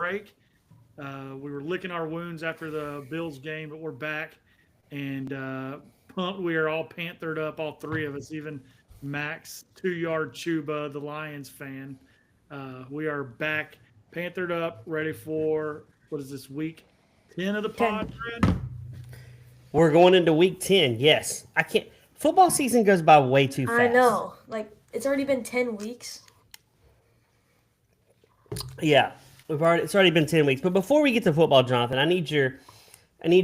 break. We were licking our wounds after the Bills game, but we're back and pumped. We are all panthered up, all three of us, even Max, 2 yard Chuba, the Lions fan. We are back, panthered up, ready for what is this week 10 of the 10. pod, Brad? We're going into week 10. Yes. I can't. Football season goes by way too fast. I know. Like, it's already been 10 weeks. Yeah. It's already been 10 weeks. But before we get to football, Jonathan, I need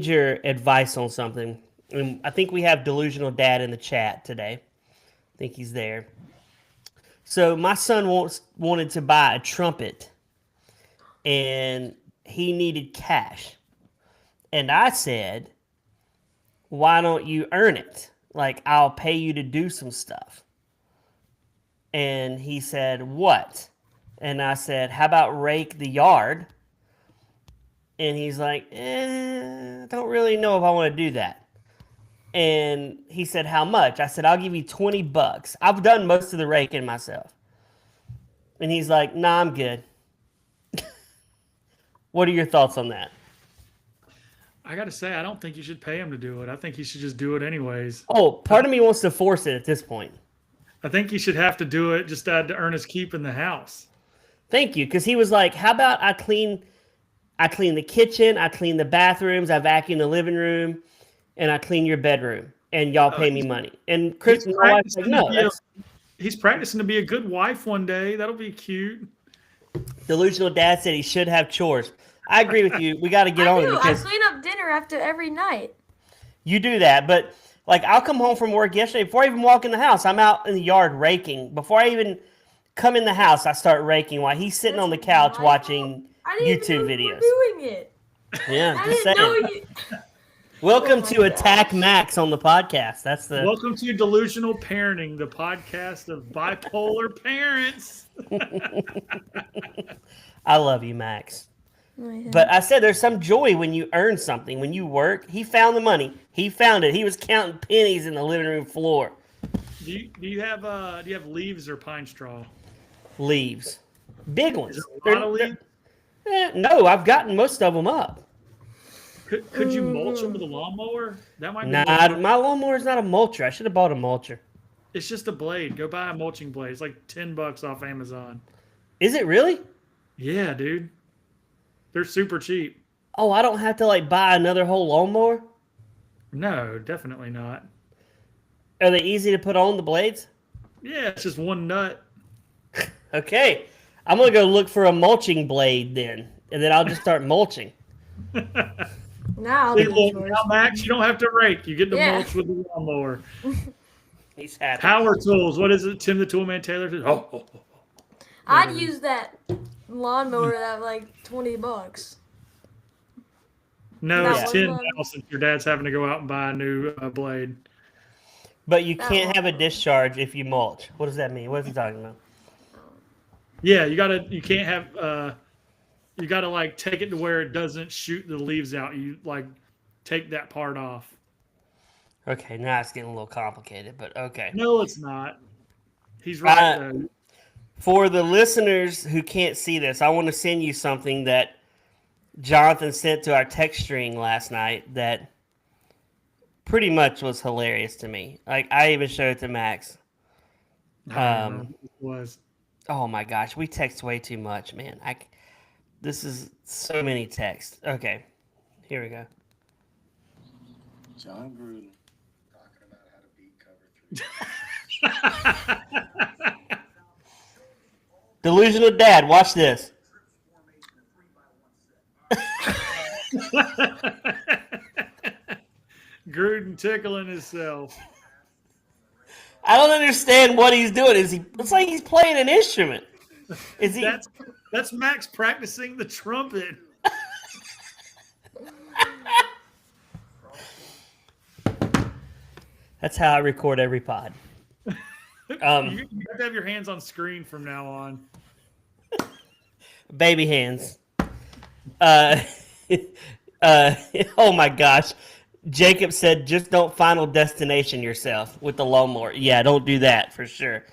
your advice on something. And I think we have Delusional Dad in the chat today. I think he's there. So my son wanted to buy a trumpet, and he needed cash. And I said, why don't you earn it? Like, I'll pay you to do some stuff. And he said, what? And I said, how about rake the yard? And he's like, I don't really know if I want to do that. And he said, how much? I said, I'll give you $20. I've done most of the raking myself. And he's like, nah, I'm good. What are your thoughts on that? I got to say, I don't think you should pay him to do it. I think he should just do it anyways. Oh, part of me wants to force it at this point. I think he should have to do it just to earn his keep in the house. Thank you, because he was like, how about I clean the kitchen, I clean the bathrooms, I vacuum the living room, and I clean your bedroom, and y'all pay me money. And Chris, my wife's like, no. He's practicing to be a good wife one day. That'll be cute. Delusional Dad said he should have chores. I agree with you. We got to get on it because I clean up dinner after every night. you do that. But like, I'll come home from work yesterday. Before I even walk in the house, I'm out in the yard raking. Before I even come in the house, I start raking while he's sitting on the couch watching YouTube videos. Doing it. Yeah, I just didn't know saying. you. Welcome Oh to my Attack Max on the podcast. That's the Welcome to Delusional Parenting, the podcast of bipolar parents. I love you, Max. But I said there's some joy when you earn something, when you work. He found the money. He found it. He was counting pennies in the living room floor. Do you have leaves or pine straw? Leaves. Big ones. Is there a lot of leaves? No, I've gotten most of them up. Could you mulch them with a lawnmower? That might be Nah, my lawnmower is not a mulcher. I should have bought a mulcher. It's just a blade. Go buy a mulching blade. It's like $10 off Amazon. Is it really? Yeah, dude. They're super cheap. Oh, I don't have to like buy another whole lawnmower? No, definitely not. Are they easy to put on the blades? Yeah, it's just one nut. Okay. I'm going to go look for a mulching blade then, and then I'll just start mulching. Now, See, look, now, Max, you don't have to rake. You get to Yeah. mulch with the lawnmower. He's happy. Power tools. What is it? Tim the Toolman Taylor says, oh. I'd use that lawnmower at like $20. No, That it's one 10 one. now since your dad's having to go out and buy a new blade. But you That can't have a lawnmower. discharge if you mulch. What does that mean? What is he talking about? Yeah, you can't have you gotta like take it to where it doesn't shoot the leaves out. You like take that part off. Okay, now it's getting a little complicated, but okay. No, it's not. He's right though. For the listeners who can't see this, I want to send you something that Jonathan sent to our text string last night that pretty much was hilarious to me. Like, I even showed it to Max. I don't know what it was. Oh my gosh, we text way too much, man. This is so many texts. Okay, here we go. John Gruden talking about how to beat cover 3. Delusional Dad, watch this. Gruden tickling himself. I don't understand what he's doing. It's like he's playing an instrument. Is he? That's Max practicing the trumpet. That's how I record every pod. You have to have your hands on screen from now on. Baby hands. Oh my gosh. Jacob said, just don't Final Destination yourself with the lawnmower. Yeah, don't do that for sure.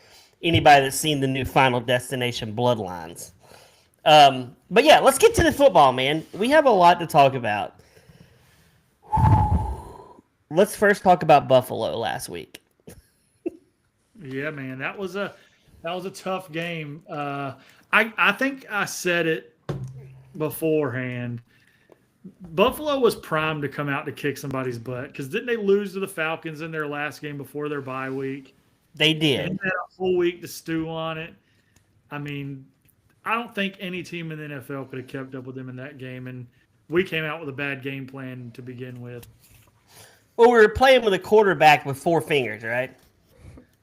Anybody that's seen the new Final Destination Bloodlines. But yeah, let's get to the football, man. We have a lot to talk about. Let's first talk about Buffalo last week. Yeah, man, that was a tough game. I think I said it beforehand. Buffalo was primed to come out to kick somebody's butt because didn't they lose to the Falcons in their last game before their bye week? They And did. had a whole week to stew on it. I mean, I don't think any team in the NFL could have kept up with them in that game, and we came out with a bad game plan to begin with. Well, we were playing with a quarterback with 4 fingers, right?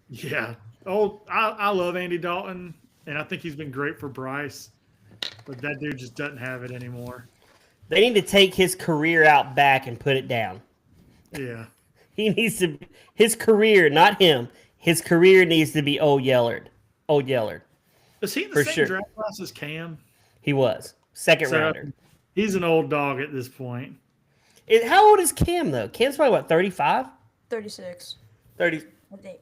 Yeah. Oh, I love Andy Dalton, and I think he's been great for Bryce, but that dude just doesn't have it anymore. They need to take his career out back and put it down. Yeah. He needs to. His career, not him. His career needs to be Old Yellard. Old Yellard. Is he in the For same sure. draft class as Cam? He was second So, rounder. he's an old dog at this point. How old is Cam though? Cam's probably what 35, 36, 30. I think.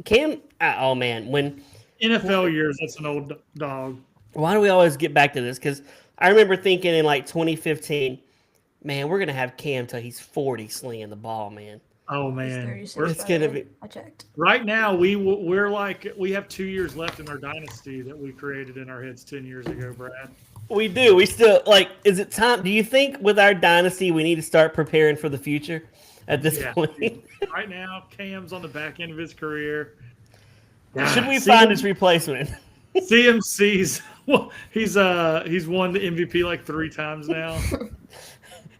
Cam. Oh man, when NFL years, that's an old dog. why do we always get back to this? Because I remember thinking in like 2015, man, we're gonna have Cam till he's 40 slinging the ball, man. Oh He's man, 36. We're- It's by the gonna way. be- I checked. right now we're like we have 2 years left in our dynasty that we created in our heads 10 years ago, Brad. We do. We still like. Is it time? Do you think with our dynasty we need to start preparing for the future at this Yeah. point? Right now, Cam's on the back end of his career. Should we See find him- his replacement? CMC's? Well, he's won the MVP like 3 times now.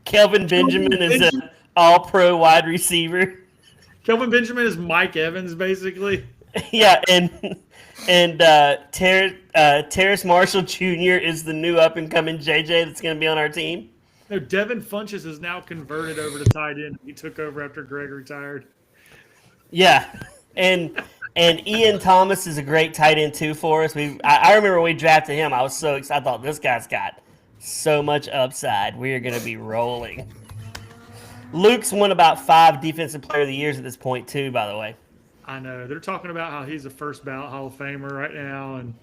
Kelvin Benjamin is an all-pro wide receiver. Kelvin Benjamin is Mike Evans, basically. Yeah, and Terrace Marshall Jr. is the new up-and-coming JJ that's going to be on our team. No, Devin Funches is now converted over to tight end. He took over after Greg retired. Yeah, and Ian Thomas is a great tight end too for us. I remember when we drafted him. I was so excited. I thought this guy's got so much upside. We are going to be rolling. Luke's won about 5 Defensive Player of the Years at this point too. By the way, I know they're talking about how he's a first ballot Hall of Famer right now, and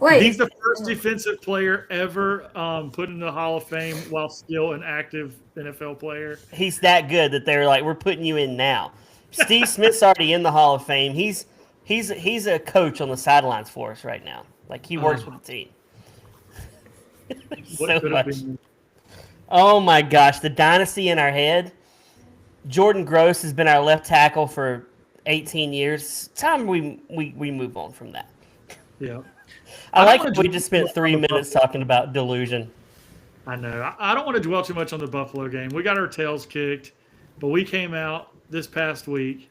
Wait, he's the first defensive player ever put in the Hall of Fame while still an active NFL player. he's that good that they're like, we're putting you in now. Steve Smith's already in the Hall of Fame. He's a coach on the sidelines for us right now. Like he works with the team. What So could much. have been? Oh my gosh, the dynasty in our head. Jordan Gross has been our left tackle for 18 years. It's time we move on from that. Yeah, I I like don't that we wanna just spent 3 minutes talking about delusion. I know. I don't want to dwell too much on the Buffalo game. We got our tails kicked, but we came out this past week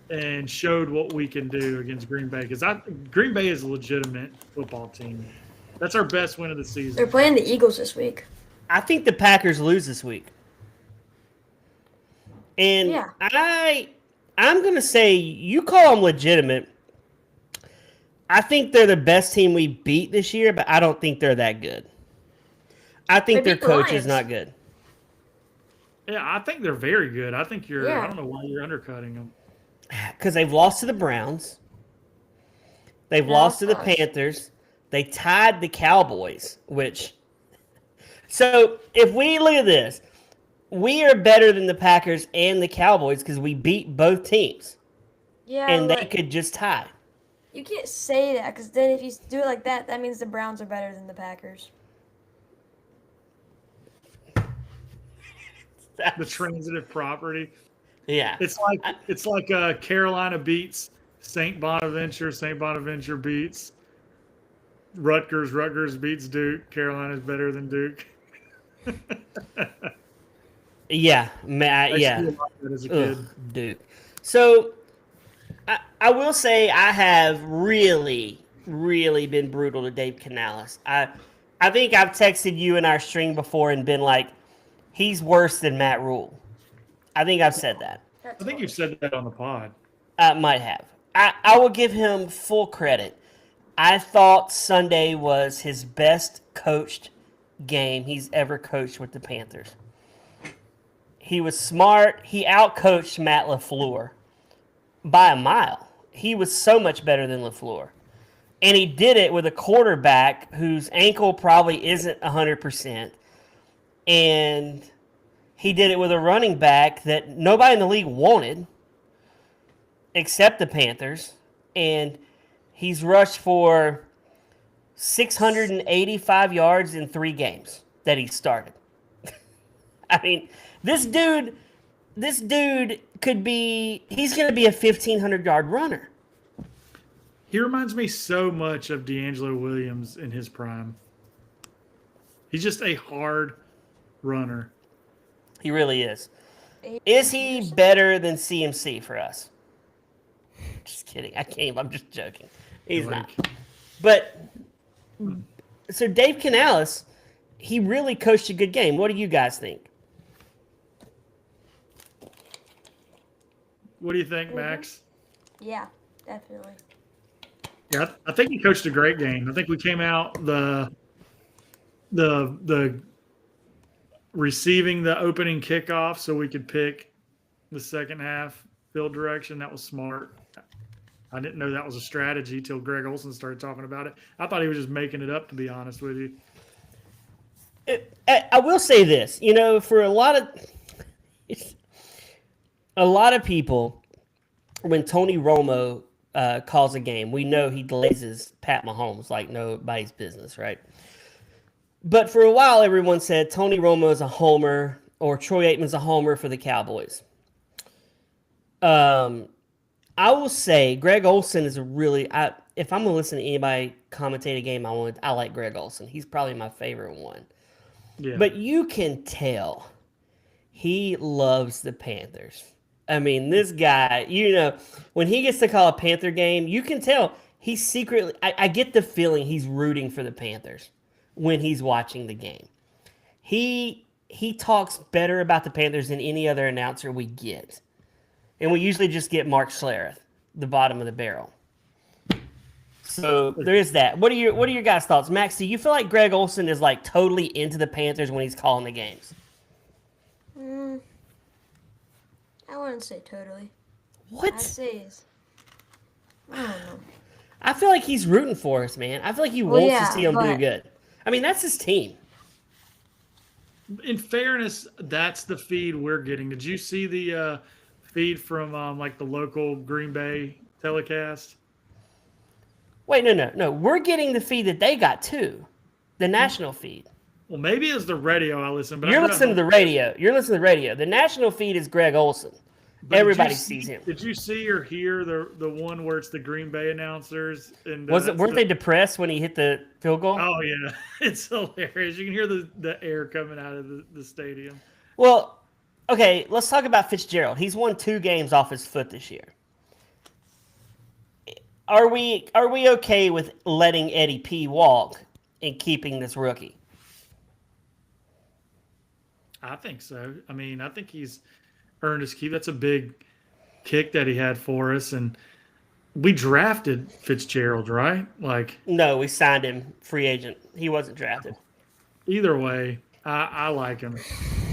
and showed what we can do against Green Bay because Green Bay is a legitimate football team. That's our best win of the they're season. playing the Eagles this week. I think the Packers lose this week. And Yeah. I'm going to say you call them legitimate. I think they're the best team we beat this year, but I don't think they're that good. I think They their beat the coach Lions. is not good. Yeah, I think they're very good. I think you're. Yeah. I don't know why you're undercutting them. Because they've lost to the Browns. They've Yeah, lost to the gosh. Panthers. They tied the Cowboys, which. So if we look at this, we are better than the Packers and the Cowboys because we beat both teams, Yeah, and they but could just tie. you can't say that because then if you do it like that, that means the Browns are better than the Packers. The transitive property. Yeah. It's like Carolina beats St. Bonaventure. St. Bonaventure beats Rutgers. Rutgers beats Duke. Carolina's better than Duke. Yeah. I Yeah. used to like that as a kid. Ugh, Duke. So I will say I have really, really been brutal to Dave Canales. I think I've texted you in our string before and been like, he's worse than Matt Rule. I think I've said that. I think you've said that on the pod. I might have. I will give him full credit. I thought Sunday was his best coached game he's ever coached with the Panthers. He was smart. He outcoached Matt LaFleur by a mile. He was so much better than LaFleur. And he did it with a quarterback whose ankle probably isn't 100%. And he did it with a running back that nobody in the league wanted except the Panthers. And he's rushed for 685 yards in 3 games that he started. I mean, this dude could be, he's going to be a 1,500-yard runner. He reminds me so much of D'Angelo Williams in his prime. He's just a hard runner. He really is. Is he better than CMC for us? Just kidding. I can't. I'm just joking. He's not. But so Dave Canales, he really coached a good game. What do you guys think? What do you think, Max? Yeah, definitely. Yeah, I think he coached a great game. I think we came out the receiving the opening kickoff so we could pick the second half field direction. That was smart. I didn't know that was a strategy till Greg Olson started talking about it. I thought he was just making it up, to be honest with you. I will say this, for a lot of people, when Tony Romo calls a game, we know he glazes Pat Mahomes like nobody's business, right? But for a while, everyone said Tony Romo is a homer or Troy Aikman's a homer for the Cowboys. I will say Greg Olson is if I'm going to listen to anybody commentate a game, I like Greg Olson. He's probably my favorite one. Yeah. But you can tell he loves the Panthers. I mean, this guy, when he gets to call a Panther game, you can tell he's secretly, I get the feeling he's rooting for the Panthers when he's watching the game. He talks better about the Panthers than any other announcer we get. And we usually just get Mark Schlereth, the bottom of the barrel. So there is that. What are your guys' thoughts? Max, do you feel like Greg Olson is like totally into the Panthers when he's calling the games? I wouldn't say totally. What? I'd say I don't know. I feel like he's rooting for us, man. I feel like he wants to see them do good. I mean, that's his team. In fairness, that's the feed we're getting. Did you see the feed from the local Green Bay telecast? Wait, no. We're getting the feed that they got too, the national feed. Well, maybe it's the radio I listen, but You're listening to the radio. The national feed is Greg Olson. Everybody sees him. Did you see or hear the one where it's the Green Bay announcers? And weren't they depressed when he hit the field goal? Oh yeah, it's hilarious. You can hear the air coming out of the stadium. Well, okay, let's talk about Fitzgerald. He's won 2 games off his foot this year. Are we okay with letting Eddie P walk and keeping this rookie? I think so. I mean, I think he's earned his keep. That's a big kick that he had for us, and we drafted Fitzgerald, right? No, we signed him free agent. He wasn't drafted. Either way, I like him.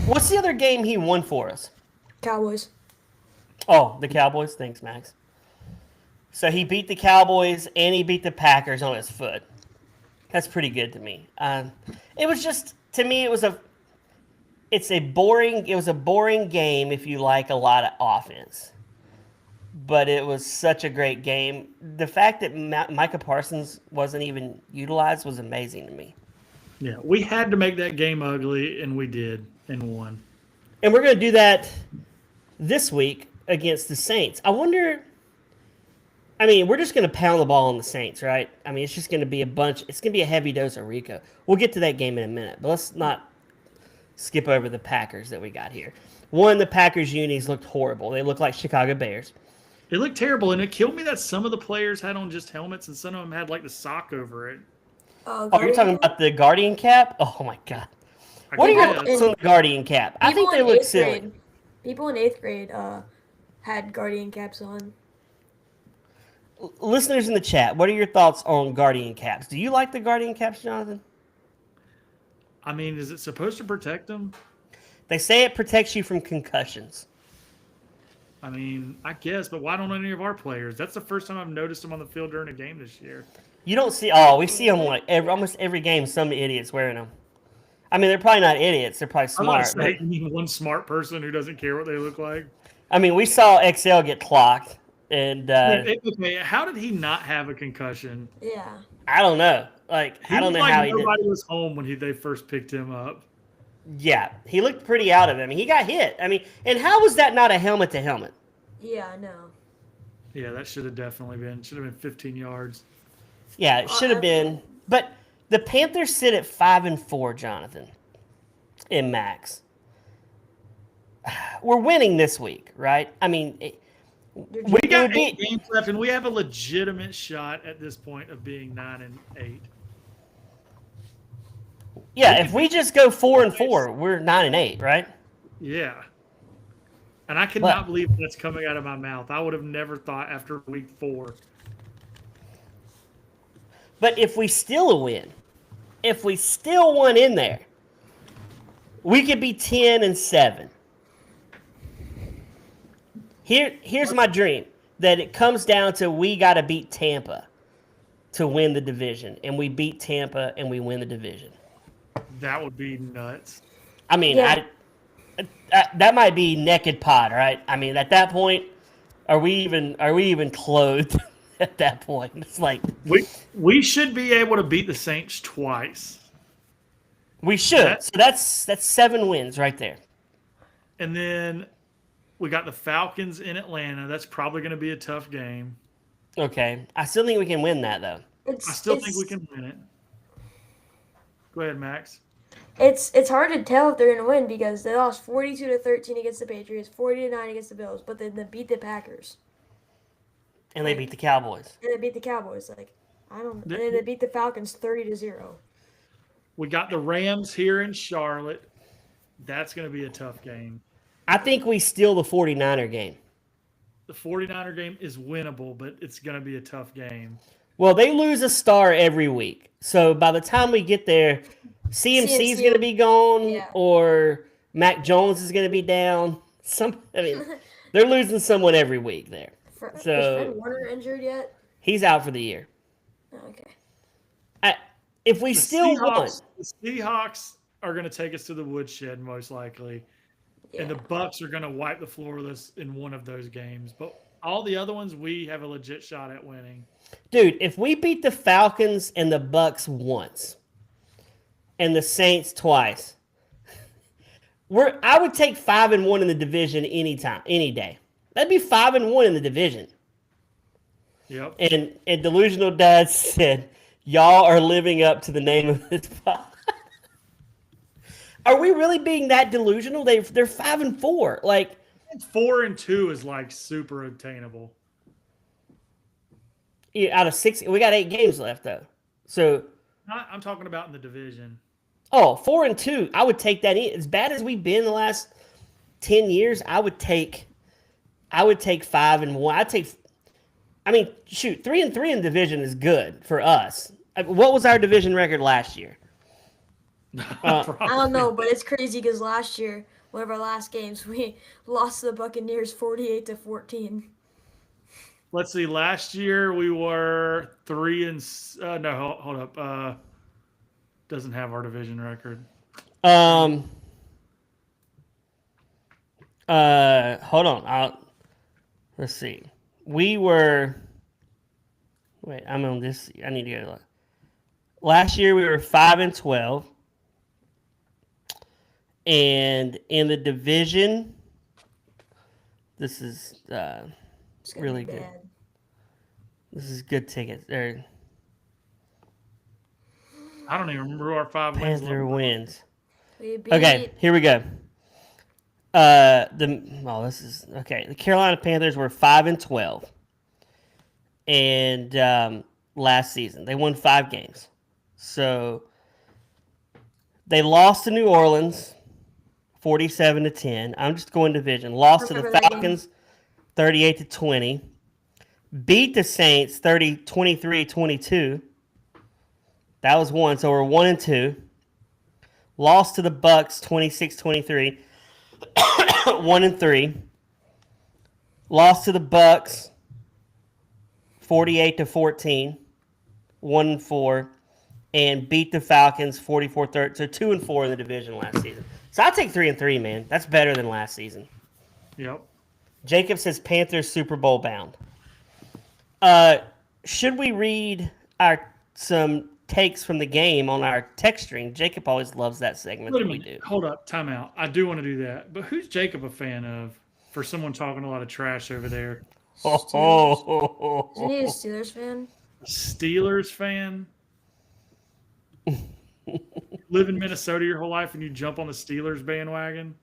What's the other game he won for us? Cowboys. Oh, the Cowboys. Thanks, Max. So he beat the Cowboys and he beat the Packers on his foot. That's pretty good to me. It was just, to me, it was a boring game if you like a lot of offense. But it was such a great game. The fact that Micah Parsons wasn't even utilized was amazing to me. Yeah, we had to make that game ugly, and we did, and won. And we're going to do that this week against the Saints. I wonder, we're just going to pound the ball on the Saints, right? it's just going to be it's going to be a heavy dose of Rico. We'll get to that game in a minute, but let's not skip over the Packers that we got here. One, the Packers unis looked horrible. They looked like Chicago Bears. It looked terrible, and it killed me that some of the players had on just helmets, and some of them had the sock over it. Oh, you're talking about the Guardian cap? Oh my God! What are your thoughts on the Guardian cap? I think they look silly. People in 8th grade had Guardian caps on. Listeners in the chat, what are your thoughts on Guardian caps? Do you like the Guardian caps, Jonathan? Is it supposed to protect them? They say it protects you from concussions. I guess, but why don't any of our players? That's the first time I've noticed them on the field during a game this year. You don't see. Oh, we see them like almost every game. Some idiots wearing them. I mean, they're probably not idiots. They're probably I'm not smart. But, saying you need one smart person who doesn't care what they look like. I mean, we saw XL get clocked, and Okay, how did he not have a concussion? Yeah. I don't know. Like, He I don't was know like how he did. nobody was home when they first picked him up. Yeah, he looked pretty out of it. I mean, he got hit. I mean, and how was that not a helmet to helmet? Yeah, I know. Yeah, that should have definitely been. Should have been 15 yards. Yeah, it should have been. But the Panthers sit at 5-4, Jonathan, and Max. We're winning this week, right? I mean, You're we We got would 8 be. games left, and we have a legitimate shot at this point of being 9-8. Yeah, if we just go 4-4, we're 9-8, right? Yeah. And I cannot believe that's coming out of my mouth. I would have never thought after week 4. But if we still win, if we still won in there, we could be 10-7. Here's my dream: that it comes down to we got to beat Tampa to win the division, and we beat Tampa and we win the division. That would be nuts. I mean, Yeah. that might be naked pot, right? I mean, at that point, are we even clothed? At that point, it's like We should be able to beat the Saints twice. we should. So that's 7 wins right there. And then we got the Falcons in Atlanta. That's probably going to be a tough game. Okay, I still think we can win that though. It's, I still it's, think we can win it. Go ahead, Max. It's hard to tell if they're gonna win because they lost 42-13 against the Patriots, 40-9 against the Bills, but then they beat the Packers And they beat the Cowboys. and they beat the Cowboys. Like I don't. And then they beat the Falcons 30-0. We got the Rams here in Charlotte. That's going to be a tough game. I think we steal the 49er game. The 49er game is winnable, but it's going to be a tough game. Well, they lose a star every week. So by the time we get there, CMC is going to be gone Yeah. or Mac Jones is going to be down. They're losing someone every week there. Is So- Fred Warner injured yet? He's out for the year. Oh, okay. If we still won, The Seahawks are going to take us to the woodshed most likely, Yeah. and the Bucks are going to wipe the floor with us in one of those games. But all the other ones, we have a legit shot at winning. dude, if we beat the Falcons and the Bucks once and the Saints twice, I would take 5-1 in the division anytime, any day. That'd be 5-1 in the division. Yep. And Delusional Dad said, y'all are living up to the name of this pod. Are we really being that delusional? They're 5-4. Like, 4-2 is like super attainable. out of 6, we got 8 games left though. So, I'm talking about in the division. 4-2, I would take that in. As bad as we've been the last 10 years, I would take 5-1. I mean, shoot, 3-3 in the division is good for us. What was our division record last year? I don't know, but it's crazy because last year, one of our last games, we lost to the Buccaneers 48-14. Let's see. Last year we were 3 and no. Hold up. Doesn't have our division record. Hold on. Let's see. We were. Wait, I'm on this. I need to go. Last year we were 5-12, and in the division, this is It's gonna really be good. bad. This is good tickets. I don't even remember who our 5 wins. Panther were. wins. We beat, Okay, here we go. This is okay. The Carolina Panthers were 5-12, and last season they won 5 games. So they lost to New Orleans, 47-10. I'm just going division. Lost to the Remember that game. Falcons, 38-20. Beat the Saints, 23-22. That was one. So we're 1-2. Lost to the Bucks, 26-23. 1-3. Lost to the Bucks, 48-14. 1-4, and beat the Falcons 44-30. So 2-4 in the division last season. So I'll take 3-3, man. That's better than last season. Yep. Jacob says Panthers Super Bowl bound. Should we read some takes from the game on our text string? Jacob always loves that segment Wait a that we minute. do. Hold up. Time out. I do want to do that. But who's Jacob a fan of for someone talking a lot of trash over there? Isn't he a Steelers fan? Steelers fan? Live in Minnesota your whole life and you jump on the Steelers bandwagon?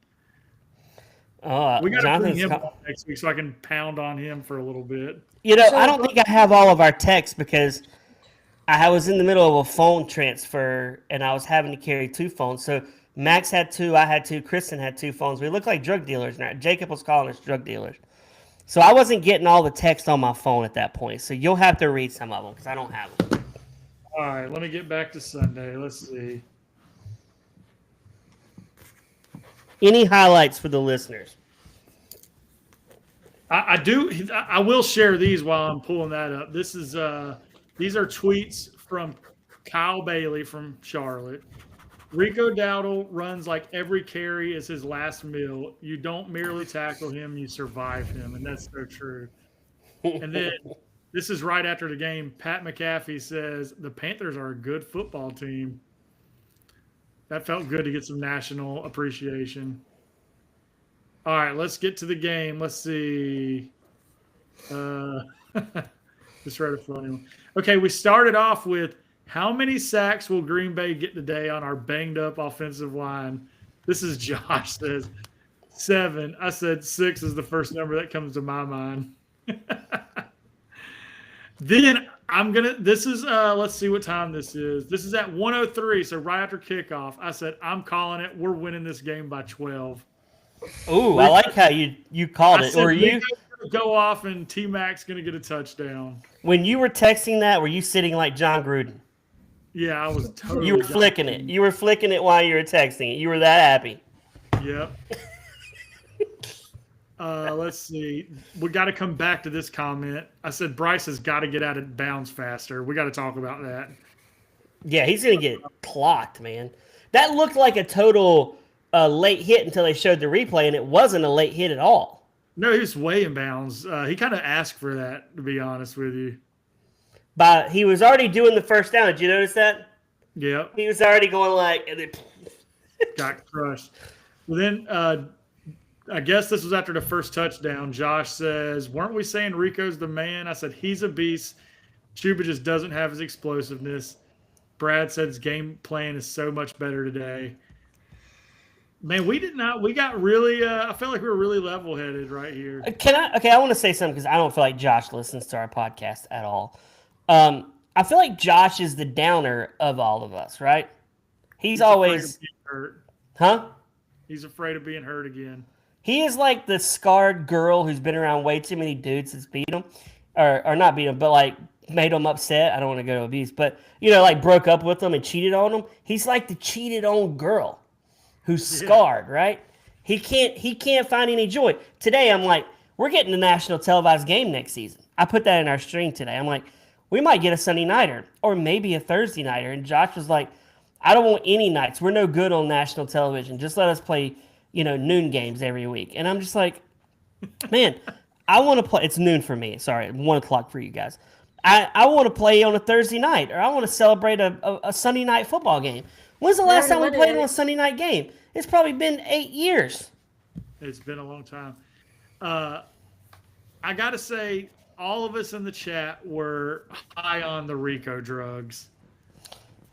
We got to bring Jonathan's him on next week so I can pound on him for a little bit. You know, So- I don't think I have all of our texts because I was in the middle of a phone transfer and I was having to carry 2 phones. So Max had 2, I had 2, Kristen had 2 phones. We look like drug dealers now. Jacob was calling us drug dealers. So I wasn't getting all the text on my phone at that point. So you'll have to read some of them because I don't have them. All right, let me get back to Sunday. Let's see. Any highlights for the listeners? I will share these while I'm pulling that up. This is these are tweets from Kyle Bailey from Charlotte. Rico Dowdle runs like every carry is his last meal. You don't merely tackle him, you survive him, and that's so true. And then this is right after the game. Pat McAfee says the Panthers are a good football team. That felt good to get some national appreciation. All right, let's get to the game. Let's see. Just read a funny one. Okay, we started off with how many sacks will Green Bay get today on our banged up offensive line? This is Josh says 7. I said 6 is the first number that comes to my mind. Then this is let's see what time this is. This is at 1:03, so right after kickoff. I said I'm calling it. We're winning this game by 12. Ooh, I like how you called it. Or you, Rico's gonna go off and T Mac's gonna get a touchdown. when you were texting that, were you sitting like John Gruden? Yeah, I was totally. You were flicking it. You were flicking it while you were texting it. You were that happy. Yep. Let's see. We got to come back to this comment. I said Bryce has got to get out of bounds faster. We got to talk about that. Yeah, he's going to get clocked, man. That looked like a total late hit until they showed the replay, and it wasn't a late hit at all. No, he was way in bounds. He kind of asked for that, to be honest with you. But he was already doing the first down. Did you notice that? Yep. He was already going like, and then Got crushed. Well, then I guess this was after the first touchdown. Josh says, weren't we saying Rico's the man? I said, he's a beast. Chuba just doesn't have his explosiveness. Brad said his game plan is so much better today. Man, we got really, I felt like we were really level-headed right here. I want to say something because I don't feel like Josh listens to our podcast at all. I feel like Josh is the downer of all of us, right? He's always, afraid of being hurt. huh? He's afraid of being hurt again. He is like the scarred girl who's been around way too many dudes that's beat him, or not beat him, but like made him upset. I don't want to go to abuse, but like broke up with him and cheated on him. He's like the cheated on girl who's scarred, right? He can't find any joy. Today I'm like, we're getting a national televised game next season. I put that in our string today. I'm like, we might get a Sunday nighter or maybe a Thursday nighter. And Josh was like, I don't want any nights. We're no good on national television. Just let us play, noon games every week. And I'm just like, man, I want to play. It's noon for me. Sorry, 1 o'clock for you guys. I want to play on a Thursday night, or I want to celebrate a Sunday night football game. When's the last time we played on a Sunday night game? It's probably been 8 years. It's been a long time. I got to say, all of us in the chat were high on the Rico drugs.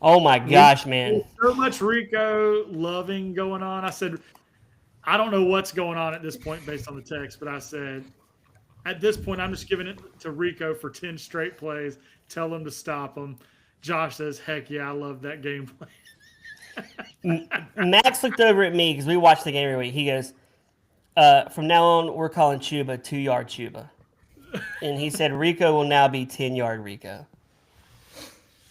Oh my gosh, man. So much Rico loving going on. I said, I don't know what's going on at this point based on the text, but I said, at this point, I'm just giving it to Rico for 10 straight plays. Tell him to stop him. Josh says, heck yeah, I love that gameplay. Max looked over at me because we watch the game every week. He goes, from now on, we're calling Chuba 2-yard Chuba. And he said Rico will now be 10-yard Rico.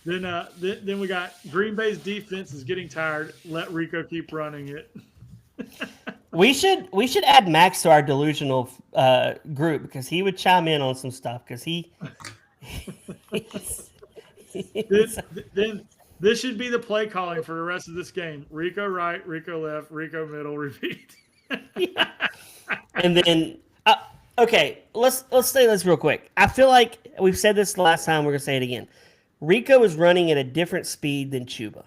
Then we got Green Bay's defense is getting tired. Let Rico keep running it. We should add Max to our delusional group because he would chime in on some stuff because Then this should be the play calling for the rest of this game. Rico right, Rico left, Rico middle, repeat. And then, okay, let's say this real quick. I feel like we've said this last time. We're gonna say it again. Rico is running at a different speed than Chuba.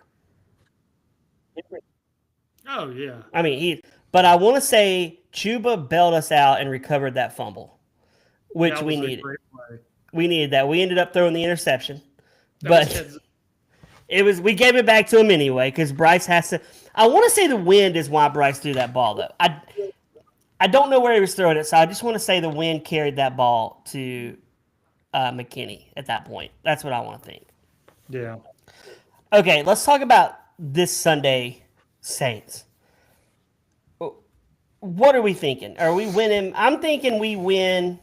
Oh yeah. I mean, but I want to say Chuba bailed us out and recovered that fumble, which That we was a needed. great play. We needed that. We ended up throwing the interception, That but we gave it back to him anyway because Bryce has to. I want to say the wind is why Bryce threw that ball though. I don't know where he was throwing it, so I just want to say the wind carried that ball to McKinney at that point. That's what I want to think. Yeah. Okay, let's talk about this Sunday Saints. What are we thinking? Are we winning? I'm thinking we win.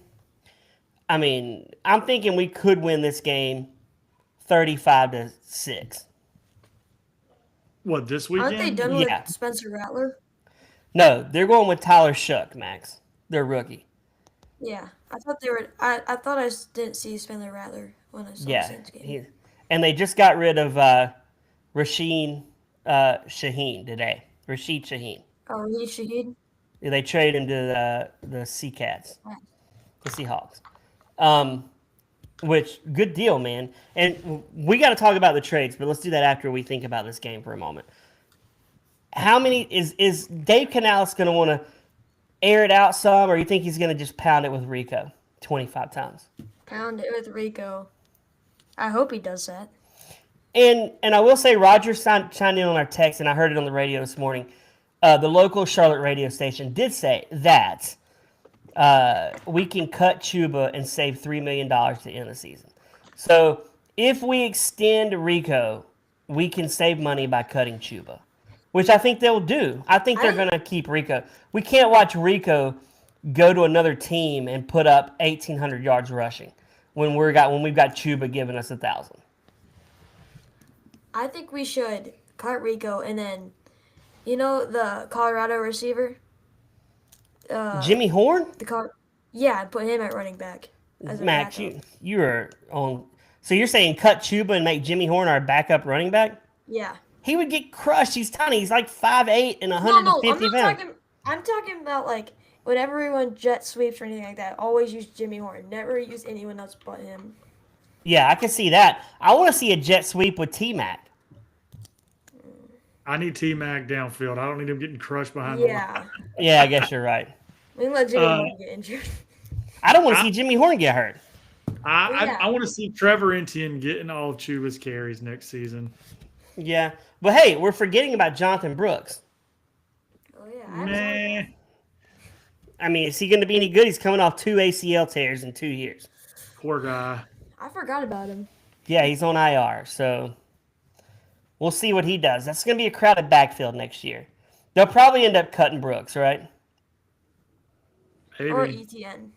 I mean, I'm thinking we could win this game 35-6. What, this weekend? Aren't they done Yeah. with Spencer Rattler? No, they're going with Tyler Shuck, Max. They're rookie. Yeah, I thought they were. I thought I didn't see Spencer Rattler when I saw the Yeah. Saints game. And they just got rid of Rasheen Shaheen today. Rashid Shaheen. Oh, he Shahid. They traded him to the Sea Cats, Right. the Seahawks. Which, good deal, man. And we got to talk about the trades, but let's do that after we think about this game for a moment. How many is Dave Canales going to want to air it out some, or you think he's going to just pound it with Rico 25 times? Pound it with Rico. I hope he does that. And I will say, Roger chimed in on our text, and I heard it on the radio this morning. The local Charlotte radio station did say that we can cut Chuba and save $3 million to the end of the season. So if we extend Rico, we can save money by cutting Chuba, which I think they'll do. I think they're going to keep Rico. We can't watch Rico go to another team and put up 1,800 yards rushing when we've got Chuba giving us 1,000. I think we should cut Rico and then, the Colorado receiver. Jimmy Horn? Yeah, put him at running back. As a Max, backup. you're on. So you're saying cut Chuba and make Jimmy Horn our backup running back? Yeah. He would get crushed. He's tiny. He's like 5'8" and No, 150 I'm not pounds. talking. I'm talking about like whenever we run jet sweeps or anything like that. Always use Jimmy Horn. Never use anyone else but him. Yeah, I can see that. I want to see a jet sweep with T-Mac. I need T-Mac downfield. I don't need him getting crushed behind the line. Yeah. Yeah, I guess you're right. We can let Jimmy Horn get injured. I don't want to see Jimmy Horn get hurt. I Yeah. want to see Trevor Etienne getting all of Chuba's carries next season. Yeah. But hey, we're forgetting about Jonathan Brooks. Oh yeah. Nah. I mean, is he going to be any good? He's coming off 2 ACL tears in 2 years. Poor guy. I forgot about him. Yeah, he's on IR, so we'll see what he does. That's going to be a crowded backfield next year. They'll probably end up cutting Brooks, right? Maybe. Or ETN.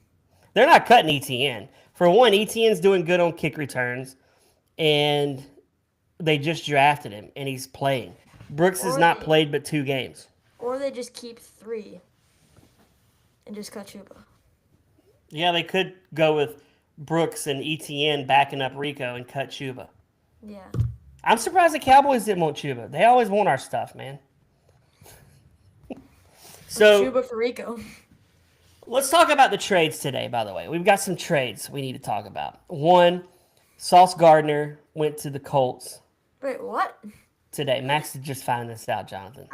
They're not cutting ETN. For one, ETN's doing good on kick returns, and they just drafted him, and he's playing. Brooks has Or not they- played but 2 games. Or they just keep 3 and just cut Chuba. Yeah, they could go with Brooks and ETN backing up Rico and cut Chuba. Yeah. I'm surprised the Cowboys didn't want Chuba. They always want our stuff, man. So Chuba for Rico. let's talk about the trades today, by the way. We've got some trades we need to talk about. One, Sauce Gardner went to the Colts Wait, what? today. Max did just find this out, Jonathan.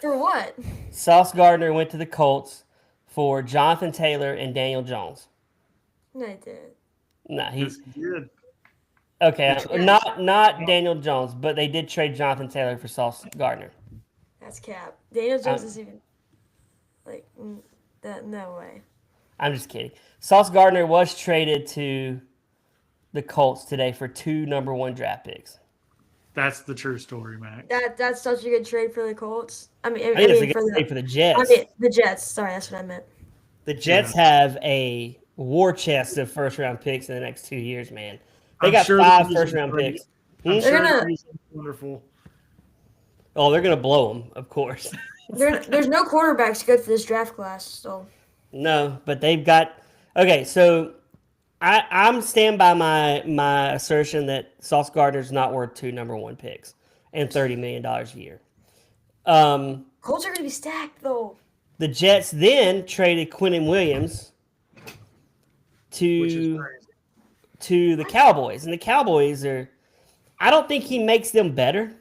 For what? Sauce Gardner went to the Colts for Jonathan Taylor and Daniel Jones. No, I didn't. No, Yes, he's he did. okay. Not Daniel Jones, but they did trade Jonathan Taylor for Sauce Gardner. That's cap. Daniel Jones is even like that. No way. I'm just kidding. Sauce Gardner was traded to the Colts today for 2 number 1 draft picks. That's the true story, Mac. That's such a good trade for the Colts. I mean, I think it's a good trade for the Jets. I mean, the Jets. Sorry, that's what I meant. The Jets have a war chest of first-round picks in the next 2 years, man. They I'm got sure 5 this is first-round great. picks. I'm Hmm? sure gonna- he's wonderful. Oh, they're going to blow them, of course. There's no quarterbacks good for this draft class. So No, but they've got – okay, so I'm stand by my assertion that Sauce Gardner's not worth 2 number 1 picks and $30 million a year. Colts are gonna be stacked though. The Jets then traded Quinnen Williams Which is to crazy. the Cowboys, and the Cowboys are. I don't think he makes them better.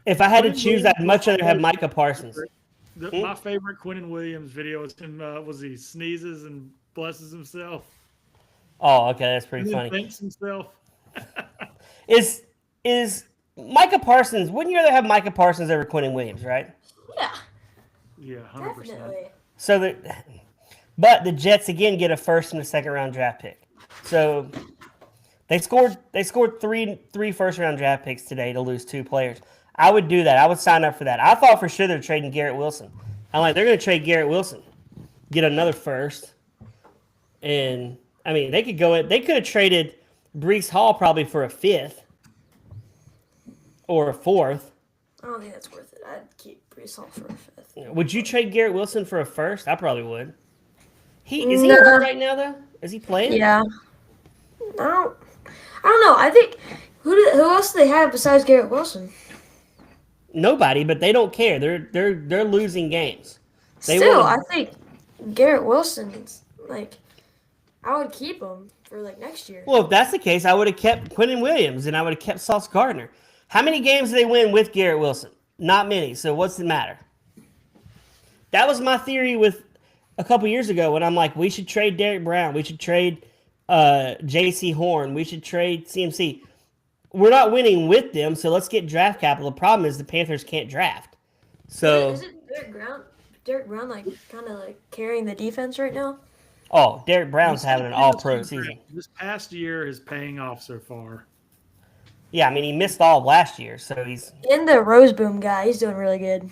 If I had to Quinnen choose, I'd Williams much rather have was Micah Parsons. My favorite Quinnen Williams video is him was he sneezes and blesses himself. Oh, okay, that's And pretty then funny. thanks himself. Is Micah Parsons? Wouldn't you rather have Micah Parsons over Quinnen Williams, right? Yeah, Yeah, 100%. definitely. So but the Jets again get a first and a second round draft pick. So they scored three first round draft picks today to lose 2 players. I would do that. I would sign up for that. I thought for sure they're trading Garrett Wilson. I'm like, they're going to trade Garrett Wilson, get another first, and I mean they could have traded Brees Hall probably for a 5th or a 4th. I don't think that's worth it. I'd keep Brees Hall for a 5th. Would you trade Garrett Wilson for a first? I probably would. Is he No. hurt right now though? Is he playing? Yeah. I don't know. I think who else do they have besides Garrett Wilson? Nobody, but they don't care. They're losing games. They Still, wanna- I think Garrett Wilson's like I would keep him for like next year. Well, if that's the case, I would have kept Quinnen Williams and I would have kept Sauce Gardner. How many games did they win with Garrett Wilson? Not many. So what's the matter? That was my theory with a couple years ago when I'm like, we should trade Derek Brown. We should trade J.C. Horn. We should trade CMC. We're not winning with them, so let's get draft capital. The problem is the Panthers can't draft. So, Is it Derek Brown like kind of like carrying the defense right now? Derek Brown's having an all-pro season. This past year is paying off so far. Yeah, I mean, he missed all of last year, so he's, And the Rose Boom guy, he's doing really good.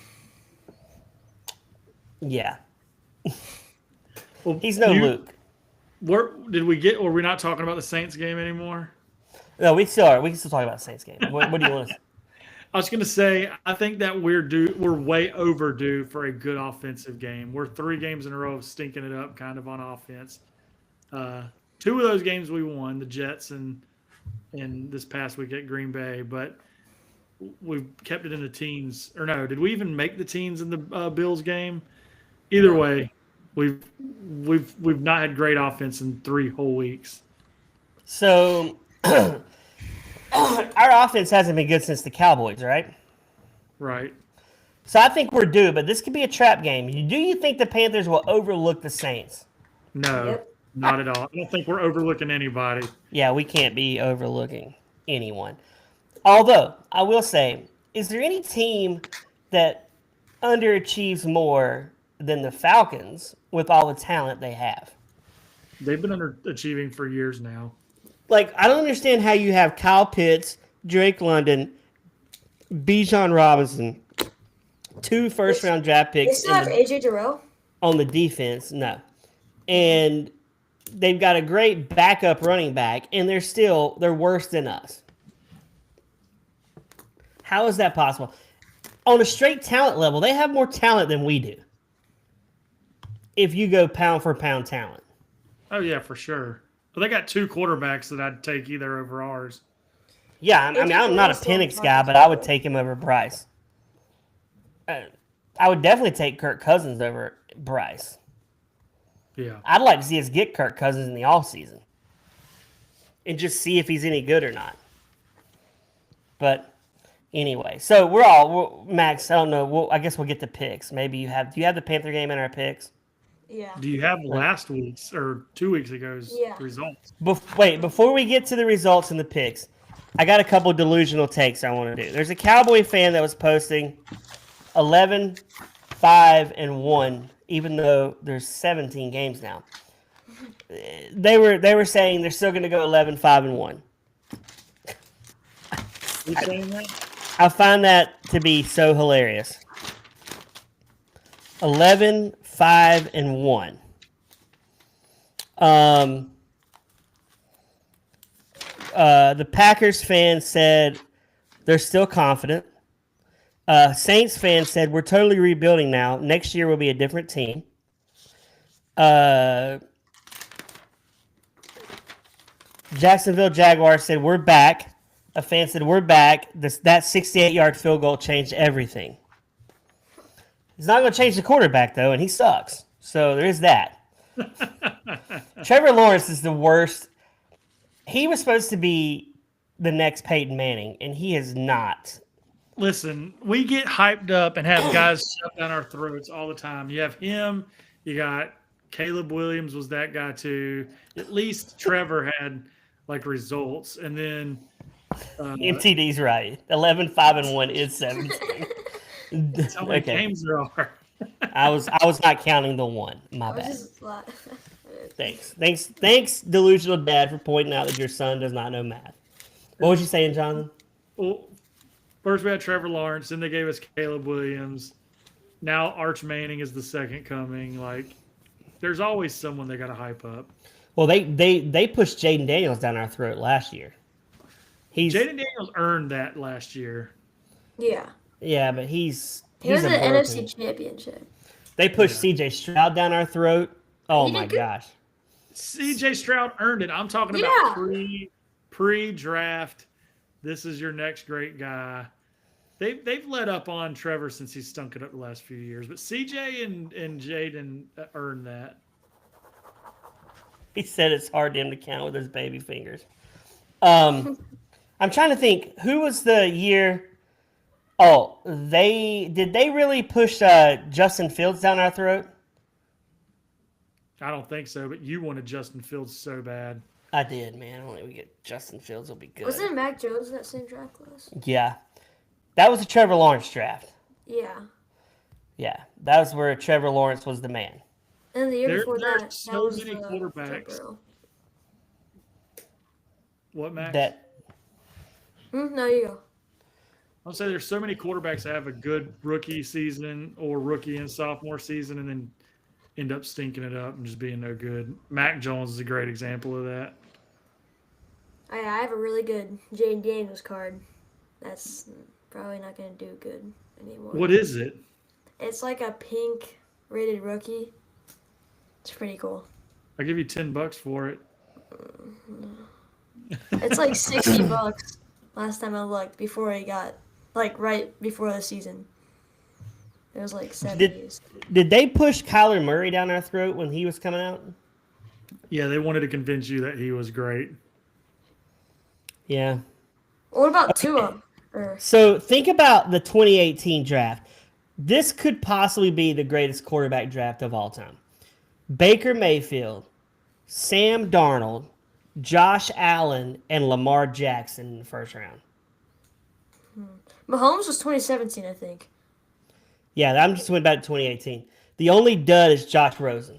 yeah. Well, He's no Luke. Where did we get? Or we're not talking about the Saints game anymore? No, we still are. We can still talk about the Saints game. What do you want to say? I was going to say, I think that we're way overdue for a good offensive game. We're 3 games in a row of stinking it up kind of on offense. 2 of those games we won, the Jets and this past week at Green Bay, but we've kept it in the teens. Or no, did we even make the teens in the Bills game? Either way, we've not had great offense in 3 whole weeks. So, our offense hasn't been good since the Cowboys, right? Right. So I think we're due, but this could be a trap game. Do you think the Panthers will overlook the Saints? No, Yep. not at all. I don't think we're overlooking anybody. Yeah, we can't be overlooking anyone. Although, I will say, is there any team that underachieves more than the Falcons with all the talent they have? They've been underachieving for years now. Like, I don't understand how you have Kyle Pitts, Drake London, Bijan Robinson, 2 first-round draft They picks still have AJ Terrell. on the defense. No. And they've got a great backup running back, and they're worse than us. How is that possible? On a straight talent level, they have more talent than we do. If you go pound for pound talent. Oh yeah, for sure. But they got 2 quarterbacks that I'd take either over ours. Yeah, I mean, I'm not a Penix guy, but I would take him over Bryce. I would definitely take Kirk Cousins over Bryce. Yeah. I'd like to see us get Kirk Cousins in the offseason and just see if he's any good or not. But anyway, so Max, I don't know. I guess we'll get the picks. Maybe do you have the Panther game in our picks? Yeah. Do you have last week's or 2 weeks ago's Yeah. results? Wait, before we get to the results and the picks, I got a couple delusional takes I want to do. There's a Cowboy fan that was posting 11, 5, and 1, even though there's 17 games now. They were saying they're still going to go 11, 5, and 1. You saying that? I find that to be so hilarious. 11, 5, and 1. The Packers fan said they're still confident. Saints fan said we're totally rebuilding now. Next year will be a different team. Jacksonville Jaguars said, "We're back." A fan said, "We're back." That 68-yard field goal changed everything. He's not going to change the quarterback, though, and he sucks. So there is that. Trevor Lawrence is the worst. He was supposed to be the next Peyton Manning, and he is not. Listen, we get hyped up and have guys shoved down our throats all the time. You have him. You got Caleb Williams was that guy too. At least Trevor had like results, and then MTD's right. 11-5-1 is 17. that's how many games there are. I was not counting the one. My bad. Thanks, delusional dad, for pointing out that your son does not know math. What was you saying, Jonathan? Well, first we had Trevor Lawrence, then they gave us Caleb Williams. Now Arch Manning is the second coming. Like, there's always someone they got to hype up. Well, they pushed Jaden Daniels down our throat last year. Jaden Daniels earned that last year. Yeah, but he's was a an broken. NFC Championship. They pushed CJ Stroud down our throat. Oh my gosh. CJ Stroud earned it. I'm talking about pre-draft. This is your next great guy. They've let up on Trevor since he stunk it up the last few years, but CJ and Jaden earned that. He said it's hard to him to count with his baby fingers. I'm trying to think, who was the year? Oh, did they really push Justin Fields down our throat? I don't think so, but you wanted Justin Fields so bad. I did, man. Only we get Justin Fields will be good. Wasn't Mac Jones in that same draft class? Yeah. That was a Trevor Lawrence draft. Yeah. Yeah. That was where Trevor Lawrence was the man. And the year before there that, are so that was many quarterbacks. What, Max? No, you go. I'll say there's so many quarterbacks that have a good rookie season or rookie and sophomore season and then end up stinking it up and just being no good. Mac Jones is a great example of that. I have a really good Jaden Daniels card. That's probably not going to do good anymore. What is it? It's like a pink rated rookie. It's pretty cool. I'll give you $10 for it. It's like $60 last time I looked before he got, like, right before the season. It was like 70s. Did they push Kyler Murray down our throat when he was coming out? Yeah, they wanted to convince you that he was great. Yeah. What about Tua? So think about the 2018 draft. This could possibly be the greatest quarterback draft of all time. Baker Mayfield, Sam Darnold, Josh Allen, and Lamar Jackson in the first round. Mahomes was 2017, I think. Yeah, I'm just went back to 2018. The only dud is Josh Rosen.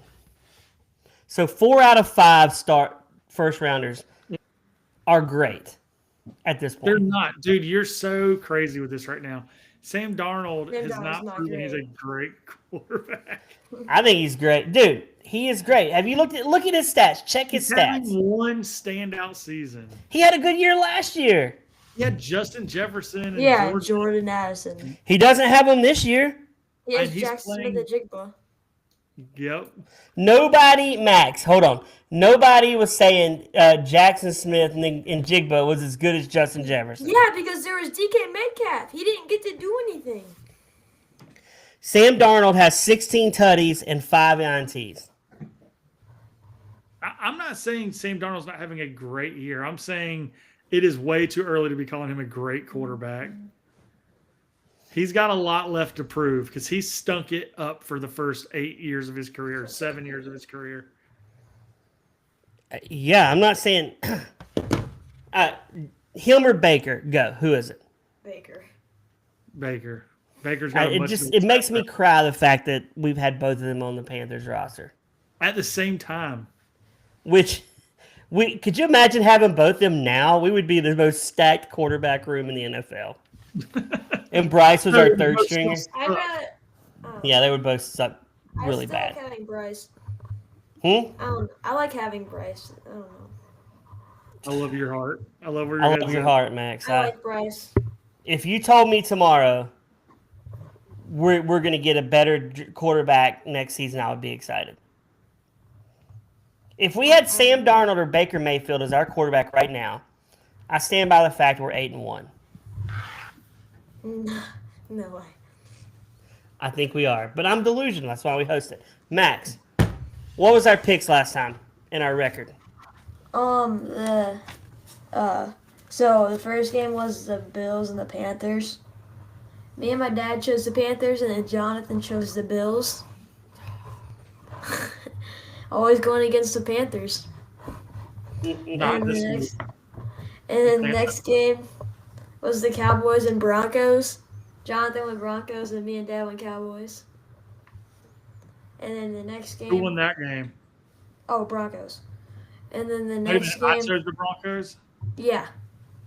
So 4 out of 5 first rounders are great at this point. They're not. Dude, you're so crazy with this right now. Sam Darnold has not proven he's a great quarterback. I think he's great. Dude, he is great. Have you look at his stats? Check his stats. Having one standout season. He had a good year last year. He had Justin Jefferson and Jordan Addison. He doesn't have him this year. He has Jackson Smith-Njigba. Yep. Max, hold on. Nobody was saying Jackson Smith and Njigba was as good as Justin Jefferson. Yeah, because there was DK Metcalf. He didn't get to do anything. Sam Darnold has 16 tutties and 5 INTs. I'm not saying Sam Darnold's not having a great year. I'm saying it is way too early to be calling him a great quarterback. He's got a lot left to prove because he stunk it up for the first 8 years of his career, 7 years of his career. Yeah, I'm not saying him or Baker. Go. Who is it? Baker. Baker's got it makes me cry the fact that we've had both of them on the Panthers roster at the same time. Which could you imagine having both of them now? We would be the most stacked quarterback room in the NFL. And Bryce was our third stringer. Yeah, they would both suck really bad. I like having Bryce. I like having Bryce. I don't know. I love your heart. I love where I love your heart, Max. I like Bryce. If you told me tomorrow we're going to get a better quarterback next season, I would be excited. If we had Sam Darnold or Baker Mayfield as our quarterback right now, I stand by the fact we're 8-1. No way. I think we are, but I'm delusional. That's why we host it. Max, what was our picks last time in our record? So the first game was the Bills and the Panthers. Me and my dad chose the Panthers, and then Jonathan chose the Bills. Always going against the Panthers. Not And, this the week. next, and then the next game was the Cowboys and Broncos. Jonathan went Broncos, and me and Dad went Cowboys. And then the next game. Who won that game? Oh, Broncos. And then the Wait a next minute, I game. chose the Broncos. Yeah.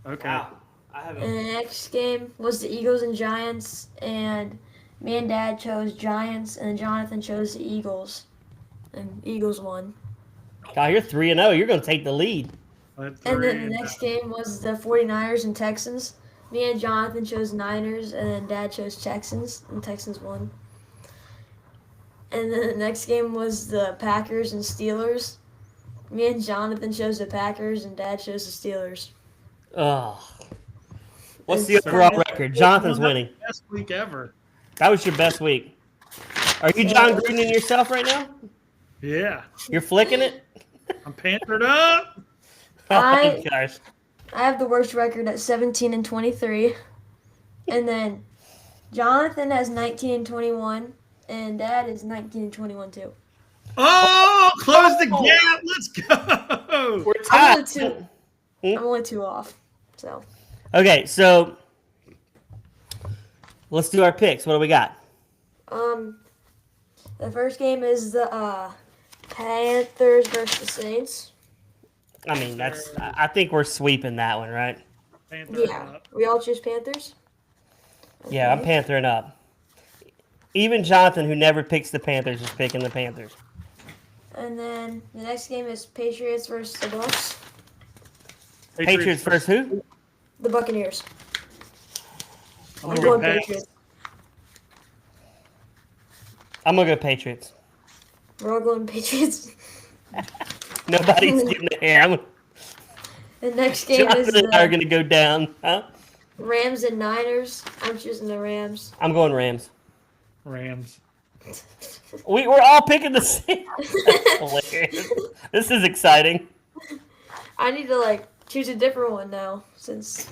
Okay. Wow. I haven't. And the next game was the Eagles and Giants, and me and Dad chose Giants, and Jonathan chose the Eagles, and Eagles won. God, you're 3-0. You're going to take the lead. That's And then three. the next game was the 49ers and Texans. Me and Jonathan chose Niners, and then Dad chose Texans, and Texans won. And then the next game was the Packers and Steelers. Me and Jonathan chose the Packers, and Dad chose the Steelers. Oh. What's the It's overall sad. record? Jonathan's Well, winning. Best week ever. That was your best week. Are you John Gruden yourself right now? Yeah. You're flicking it? I'm panthered up. Oh, I- gosh. I have the worst record at 17-23, and then Jonathan has 19-21, and Dad is 19-21 too. Oh, close the gap. Let's go. We're I'm tied. only two off. So Okay, so let's do our picks. What do we got? the first game is the Panthers versus the Saints. I mean, I think we're sweeping that one, right? Panthered Yeah, up. we all choose Panthers. Yeah, I'm panthering up. Even Jonathan, who never picks the Panthers, is picking the Panthers. And then the next game is Patriots versus the Bucks. Patriots versus who? The Buccaneers. I'm I'm gonna go going Pats. Patriots. I'm going to go Patriots. We're all going Patriots. Nobody's getting the hair. The next game is Jonathan and I are the going to go down. Huh? Rams and Niners. I'm choosing the Rams. I'm going Rams. Rams. We're all picking the same. That's hilarious. This is exciting. I need to choose a different one now since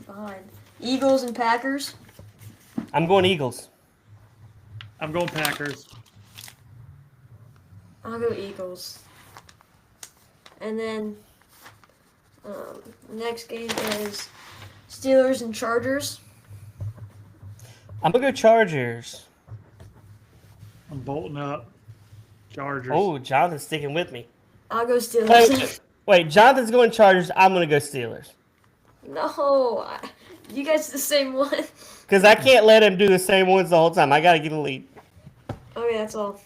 I'm behind. Eagles and Packers. I'm going Eagles. I'm going Packers. I'll go Eagles. And then the next game is Steelers and Chargers. I'm going to go Chargers. I'm bolting up. Chargers. Oh, Jonathan's sticking with me. I'll go Wait, Steelers. wait, Jonathan's going Chargers. I'm going to go Steelers. No, you guys the same one. Because I can't let him do the same ones the whole time. I got to get a lead. Okay, that's all.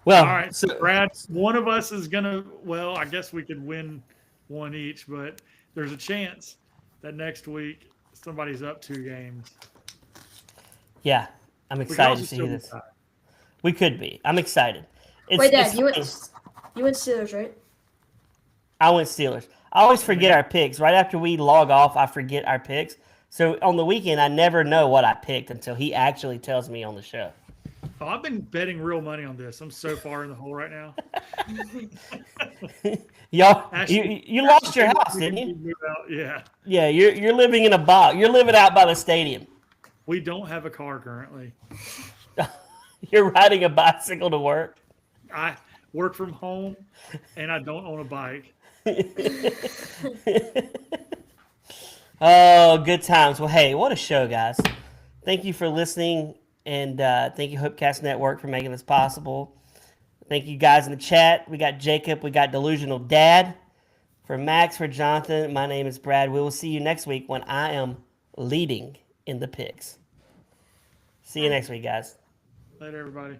Well, All right, so, Brad, one of us is going to, well, I guess we could win one each, but there's a chance that next week somebody's up 2 games. yeah, I'm We could excited also to see still be this. tied. We could be. I'm excited. Wait, Dad, you funny. went Steelers, right? I went Steelers. I always forget our picks. Right after we log off, I forget our picks. So on the weekend, I never know what I picked until he actually tells me on the show. Oh, I've been betting real money on this. I'm so far in the hole right now. Y'all, Actually- you lost your house, didn't you? Move out. Yeah. Yeah, you're living in a box. You're living out by the stadium. We don't have a car currently. You're riding a bicycle to work. I work from home and I don't own a bike. Oh, good times. Well, hey, what a show, guys. Thank you for listening, and thank you, Hopecast Network, for making this possible. Thank you guys in the chat. We got Jacob. We got Delusional Dad. For Max, for Jonathan, my name is Brad. We will see you next week when I am leading in the picks. See you next week, guys. Later, everybody.